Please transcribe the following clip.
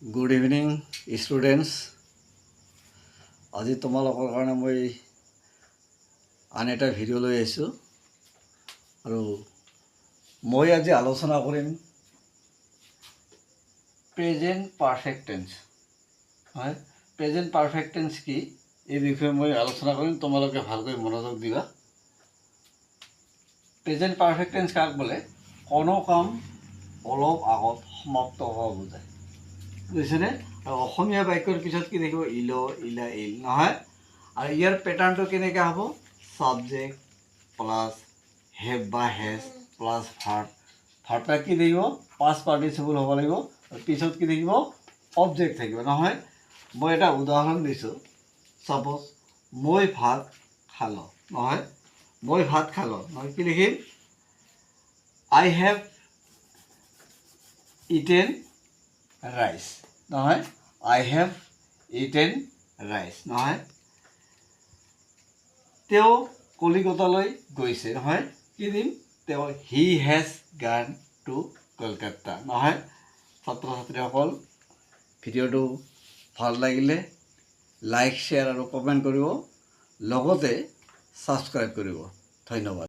Good evening, students. আজি তোমালোকৰ কাৰণে মই আন এটা ভিডিঅ' লৈ আহিছোঁ আৰু মই আজি আলোচনা কৰিম প্ৰেজেণ্ট পাৰফেক্ট টেন্স। হয়, প্ৰেজেণ্ট পাৰফেক্ট টেন্স কি এই বিষয়ে মই আলোচনা কৰিম, তোমালোকে ভালকৈ মনোযোগ দিবা। প্ৰেজেণ্ট পাৰফেক্ট টেন্স কাক বোলে? কোনো কাম অলপ আগত সমাপ্ত হোৱা বুজায়, বুজিছেনে? আৰু অসমীয়া বাক্যৰ পিছত কি দেখিব? ইল, ইলা, ইল, নহয়? আৰু ইয়াৰ পেটাৰ্ণটো কেনেকৈ হ'ব? ছাবজেক্ট প্লাছ হেভ বা হেজ প্লাছ ভাৰ্ব। ভাৰ্বটা কি থাকিব? পাষ্ট পাৰ্টিচিপল হ'ব লাগিব। আৰু পিছত কি থাকিব? অবজেক্ট থাকিব, নহয়? মই এটা উদাহৰণ দিছোঁ। ছাপ'জ মই ভাত খালোঁ, নহয়? মই ভাত খালোঁ, নহয়? কি লিখিম? আই হেভ ইটেন ৰাইচ, নহয়? আই হেভ ইটেন ৰাইচ, নহয়? তেওঁ কলিকতালৈ গৈছে, নহয়? কি দিম? তেওঁ হি হেজ গান টু কলকাতা, নহয়? ছাত্ৰ ছাত্ৰীসকল, ভিডিঅ'টো ভাল লাগিলে লাইক, শ্বেয়াৰ আৰু কমেণ্ট কৰিব, লগতে ছাবস্ক্ৰাইব কৰিব। ধন্যবাদ।